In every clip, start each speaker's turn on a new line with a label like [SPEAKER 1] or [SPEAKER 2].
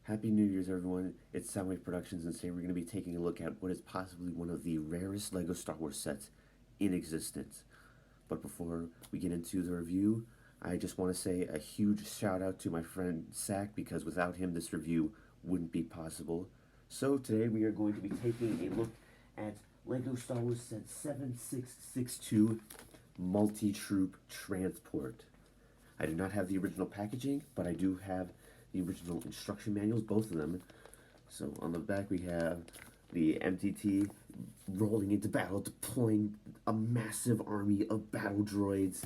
[SPEAKER 1] Happy New Year's, everyone. It's SoundwaveProductions, and today we're going to be taking a look at what is possibly one of the rarest LEGO Star Wars sets in existence. But before we get into the review, I just want to say a huge shout out to my friend Zach, because without him this review wouldn't be possible. So today we are going to be taking a look at LEGO Star Wars Set 7662 Multi-Troop Transport. I do not have the original packaging, but I do have the original instruction manuals, both of them. So on the back we have the MTT rolling into battle, deploying a massive army of battle droids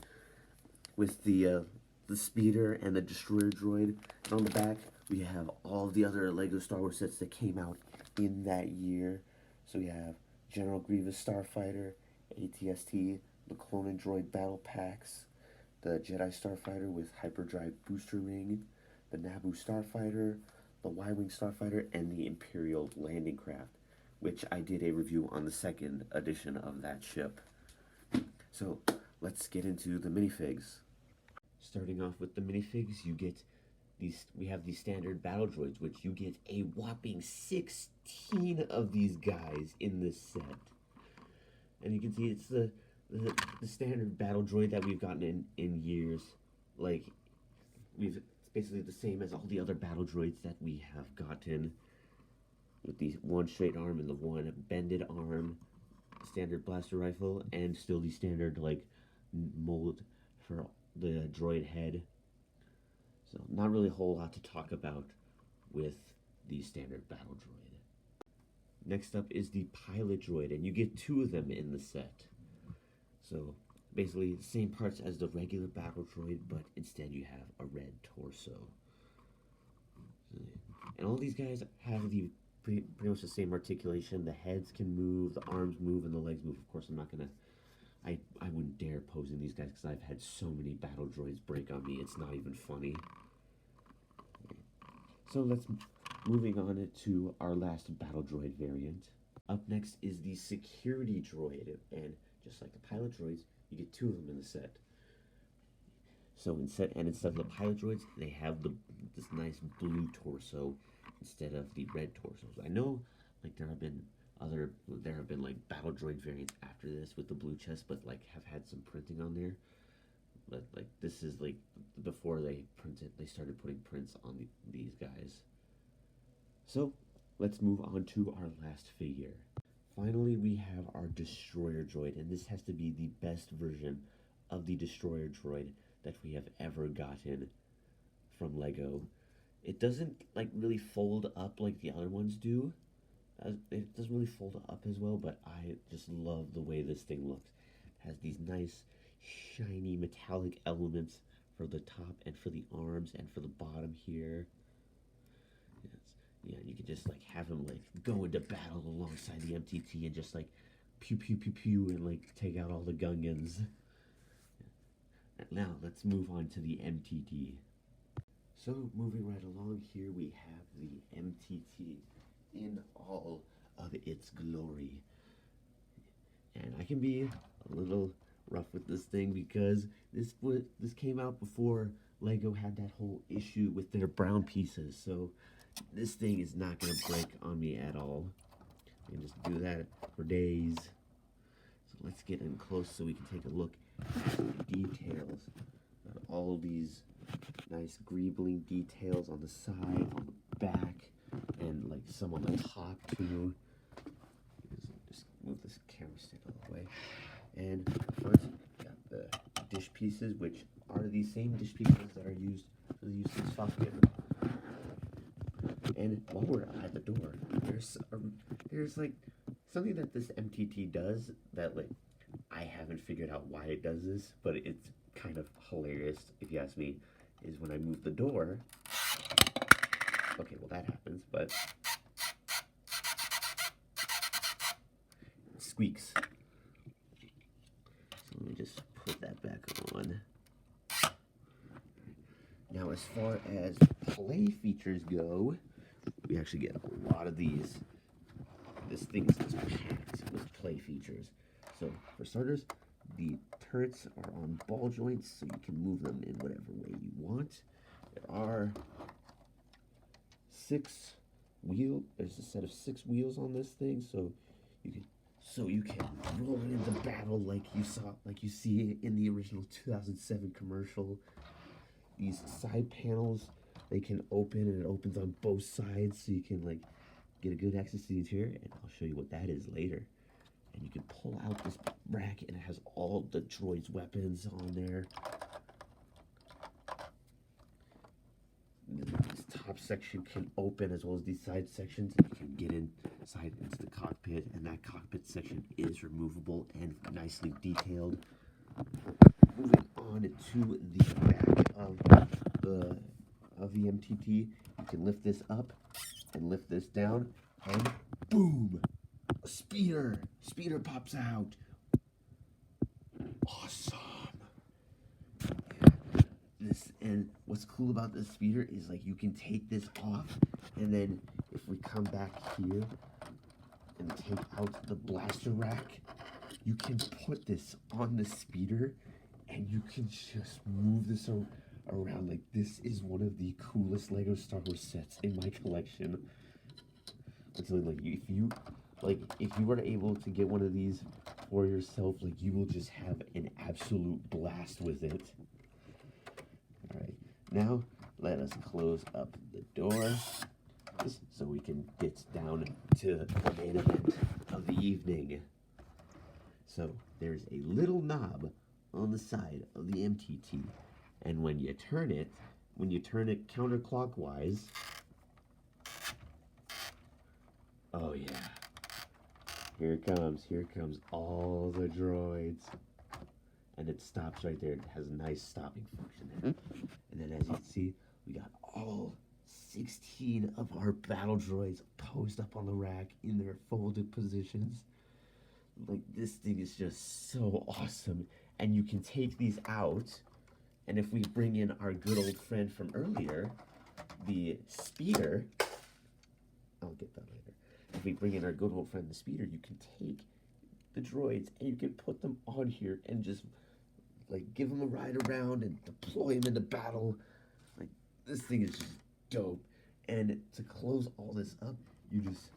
[SPEAKER 1] with the speeder and the destroyer droid. And on the back we have all the other LEGO Star Wars sets that came out in that year. So we have General Grievous Starfighter, ATST, the Clone and Droid Battle Packs, the Jedi Starfighter with Hyperdrive Booster Ring, the Naboo Starfighter, the Y-Wing Starfighter, and the Imperial Landing Craft, which I did a review on the second edition of that ship. So let's get into the minifigs. Starting off with the minifigs, you get these. We have the standard battle droids, which you get a whopping 16 of these guys in this set. And you can see it's the standard battle droid that we've gotten in years. Like, it's basically the same as all the other battle droids that we have gotten, with the one straight arm and the one bended arm, standard blaster rifle, and still the standard like mold for the droid head. So not really a whole lot to talk about with the standard battle droid. Next up is the pilot droid, and you get two of them in the set. So basically the same parts as the regular battle droid, but instead you have a red torso. And all these guys have the pretty much the same articulation. The heads can move, the arms move, and the legs move. Of course, I'm not gonna, I wouldn't dare posing these guys because I've had so many battle droids break on me, it's not even funny. So let's moving on to our last battle droid variant. Up next is the security droid, and just like the pilot droids, you get two of them in the set. So instead of the pilot droids, they have this nice blue torso instead of the red torsos. I know, like there have been like battle droid variants after this with the blue chest, but like have had some printing on there. But like this is like before they started putting prints on these guys. So let's move on to our last figure. Finally, we have our destroyer droid, and this has to be the best version of the destroyer droid that we have ever gotten from LEGO. It doesn't like really fold up like the other ones do. It doesn't really fold up as well, but I just love the way this thing looks. It has these nice shiny metallic elements for the top and for the arms and for the bottom here. Yeah, you can just like have him like go into battle alongside the MTT and just like pew pew pew pew and like take out all the Gungans. And now let's move on to the MTT. So moving right along, here we have the MTT in all of its glory. And I can be a little rough with this thing because this came out before LEGO had that whole issue with their brown pieces. So this thing is not going to break on me at all. I can just do that for days. So let's get in close so we can take a look at the details. Got all these nice greebling details on the side, on the back, and like some on the top too. Just move this camera stick all the way. And first, got the dish pieces, which are the same dish pieces that are used for the use of software. And while we're at the door, there's like something that this MTT does that like I haven't figured out why it does this, but it's kind of hilarious if you ask me. Is when I move the door. Okay, well that happens, but it squeaks. So let me just put that back on. Now, as far as play features go, we actually get a lot of these. This thing is just packed with play features. So, for starters, the turrets are on ball joints, so you can move them in whatever way you want. There are there's a set of 6 wheels on this thing, so you can roll it into battle like you see in the original 2007 commercial. These side panels, they can open, and it opens on both sides, so you can like get a good access to the interior, and I'll show you what that is later. And you can pull out this rack, and it has all the droid's weapons on there. This top section can open, as well as these side sections. You can get inside into the cockpit, and that cockpit section is removable and nicely detailed. Moving on to the back of the MTT, you can lift this up and lift this down, and boom, a speeder pops out. Awesome. And what's cool about this speeder is like you can take this off, and then if we come back here and take out the blaster rack, you can put this on the speeder, and you can just move this around. Like, this is one of the coolest Lego Star Wars sets in my collection. Until if you were able to get one of these for yourself, like, you will just have an absolute blast with it. Alright, now let us close up the door so we can get down to the main event of the evening. So there's a little knob on the side of the MTT, and when you turn it counterclockwise, oh yeah, here comes all the droids. And it stops right there. It has a nice stopping function there. And then as you can see, we got all 16 of our battle droids posed up on the rack in their folded positions. Like, this thing is just so awesome. And you can take these out, and if we bring in our good old friend from earlier, the speeder, I'll get that later. If we bring in our good old friend, the speeder, you can take the droids and you can put them on here and just like give them a ride around and deploy them into battle. Like, this thing is just dope. And to close all this up, you just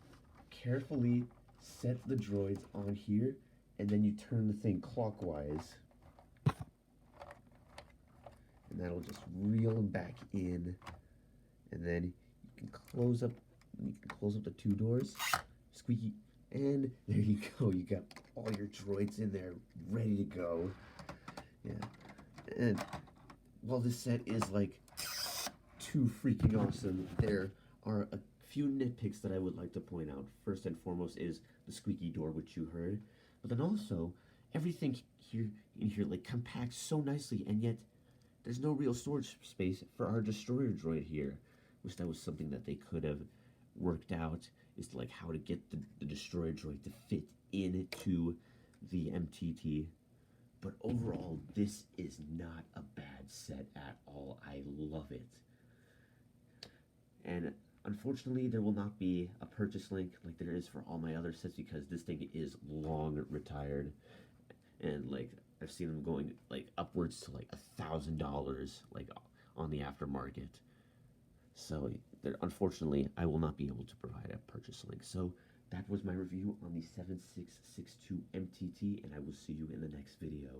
[SPEAKER 1] carefully set the droids on here, and then you turn the thing clockwise, and that'll just reel them back in. And then you can close up the 2 doors, squeaky, and there you go. You got all your droids in there ready to go. Yeah. And while this set is like too freaking awesome, there are a few nitpicks that I would like to point out. First and foremost is the squeaky door, which you heard, but then also everything in here like compacts so nicely, and yet there's no real storage space for our destroyer droid here. Wish that was something that they could have worked out, is like how to get the destroyer droid to fit into the MTT. But overall, this is not a bad set at all. I love it. And unfortunately, there will not be a purchase link like there is for all my other sets, because this thing is long retired. And like, I've seen them going like upwards to like $1,000 like on the aftermarket. So unfortunately, I will not be able to provide a purchase link. So that was my review on the 7662 MTT, and I will see you in the next video.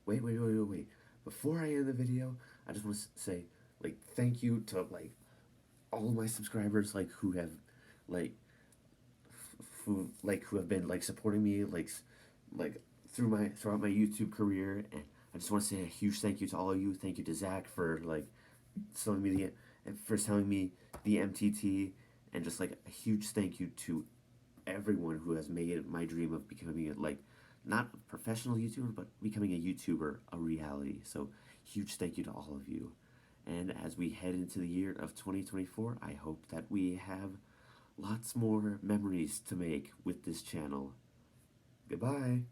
[SPEAKER 1] Wait. Before I end the video, I just want to say, like, thank you to, like, all of my subscribers, like, who have been, like, supporting me, like, throughout my YouTube career. And I just want to say a huge thank you to all of you. Thank you to Zach for, like, selling me the MTT. And just like a huge thank you to everyone who has made my dream of becoming not a professional YouTuber, but becoming a YouTuber a reality. So huge thank you to all of you. And as we head into the year of 2024, I hope that we have lots more memories to make with this channel. Goodbye.